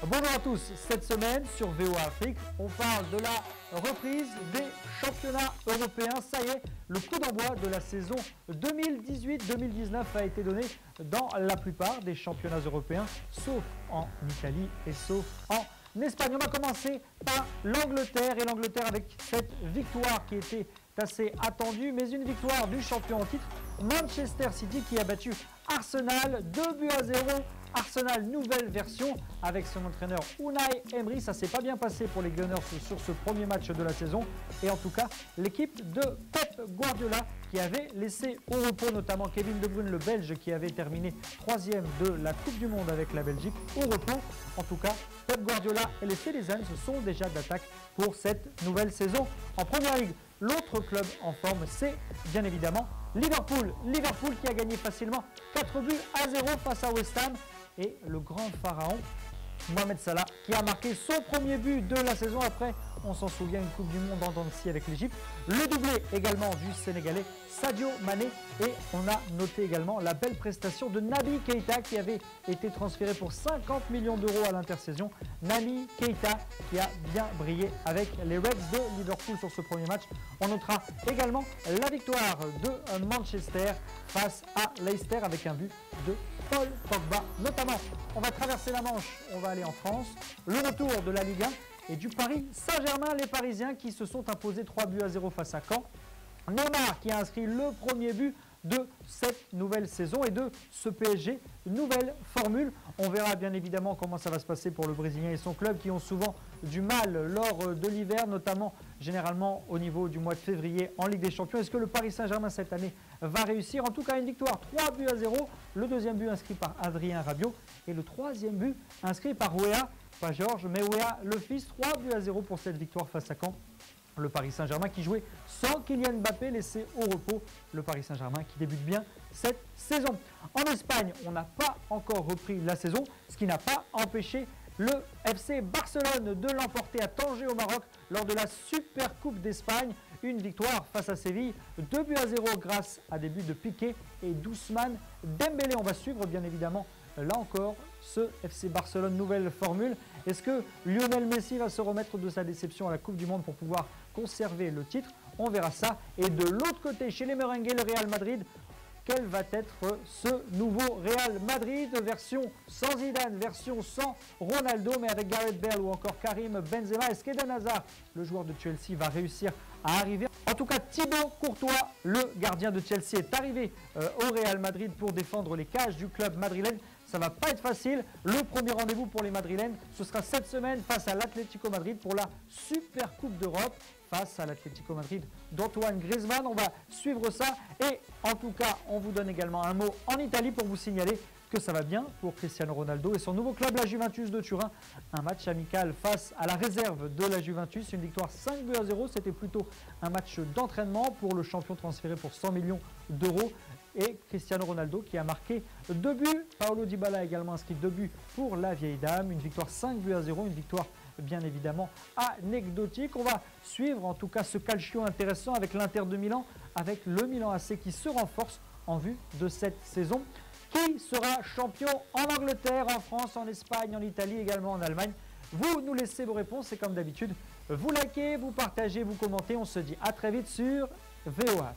Bonjour à tous, cette semaine sur VOA Afrique, on parle de la reprise des championnats européens. Ça y est, le coup d'envoi de la saison 2018-2019 a été donné dans la plupart des championnats européens, sauf en Italie et sauf en Espagne. On va commencer par l'Angleterre et l'Angleterre avec cette victoire qui était assez attendue, mais une victoire du champion en titre, Manchester City, qui a battu Arsenal 2-0. Arsenal, nouvelle version avec son entraîneur Unai Emery. Ça ne s'est pas bien passé pour les Gunners sur ce premier match de la saison. Et en tout cas, l'équipe de Pep Guardiola qui avait laissé au repos notamment Kevin De Bruyne, le Belge, qui avait terminé 3e de la Coupe du Monde avec la Belgique, au repos. En tout cas, Pep Guardiola et les Citizens sont déjà d'attaque pour cette nouvelle saison en Première Ligue. L'autre club en forme, c'est bien évidemment Liverpool. Liverpool qui a gagné facilement 4-0 face à West Ham. Et le grand pharaon, Mohamed Salah, qui a marqué son premier but de la saison après, on s'en souvient, une Coupe du Monde en dents de scie avec l'Égypte. Le doublé également du Sénégalais Sadio Mané. Et on a noté également la belle prestation de Naby Keita qui avait été transféré pour 50 millions d'euros à l'intersaison. Naby Keita qui a bien brillé avec les Reds de Liverpool sur ce premier match. On notera également la victoire de Manchester face à Leicester avec un but de Paul Pogba notamment. On va traverser la Manche, on va aller en France. Le retour de la Ligue 1 et du Paris Saint-Germain, les Parisiens qui se sont imposés 3-0 face à Caen. Neymar qui a inscrit le premier but de cette nouvelle saison et de ce PSG, nouvelle formule. On verra bien évidemment comment ça va se passer pour le Brésilien et son club qui ont souvent du mal lors de l'hiver, notamment généralement au niveau du mois de février en Ligue des Champions. Est-ce que le Paris Saint-Germain cette année va réussir? En tout cas, une victoire 3-0. Le deuxième but inscrit par Adrien Rabiot et le troisième but inscrit par Weah, pas Georges, mais Weah le fils. 3-0 pour cette victoire face à Caen. Le Paris Saint-Germain qui jouait sans Kylian Mbappé, laissé au repos. Le Paris Saint-Germain qui débute bien cette saison. En Espagne, on n'a pas encore repris la saison, ce qui n'a pas empêché le FC Barcelone de l'emporter à Tanger au Maroc lors de la Super Coupe d'Espagne. Une victoire face à Séville, 2-0 grâce à des buts de Piqué et d'Ousmane Dembélé. On va suivre bien évidemment là encore ce FC Barcelone, nouvelle formule. Est-ce que Lionel Messi va se remettre de sa déception à la Coupe du Monde pour pouvoir conserver le titre? On verra ça. Et de l'autre côté, chez les merengues, le Real Madrid, quel va être ce nouveau Real Madrid, version sans Zidane, version sans Ronaldo, mais avec Gareth Bale ou encore Karim Benzema? Est-ce qu'Eden Hazard, le joueur de Chelsea, va réussir à arriver? En tout cas, Thibaut Courtois, le gardien de Chelsea, est arrivé au Real Madrid pour défendre les cages du club madrilène. Ça ne va pas être facile. Le premier rendez-vous pour les Madrilènes, ce sera cette semaine face à l'Atlético Madrid pour la Super Coupe d'Europe face à l'Atlético Madrid d'Antoine Griezmann. On va suivre ça et en tout cas, on vous donne également un mot en Italie pour vous signaler que ça va bien pour Cristiano Ronaldo et son nouveau club, la Juventus de Turin. Un match amical face à la réserve de la Juventus, une victoire 5-0. C'était plutôt un match d'entraînement pour le champion transféré pour 100 millions d'euros. Et Cristiano Ronaldo qui a marqué 2 buts. Paolo Dybala a également inscrit 2 buts pour la vieille dame. Une victoire 5-0, une victoire bien évidemment anecdotique. On va suivre en tout cas ce calcio intéressant avec l'Inter de Milan, avec le Milan AC qui se renforce en vue de cette saison. Qui sera champion en Angleterre, en France, en Espagne, en Italie, également en Allemagne? Vous nous laissez vos réponses et comme d'habitude, vous likez, vous partagez, vous commentez. On se dit à très vite sur VOA.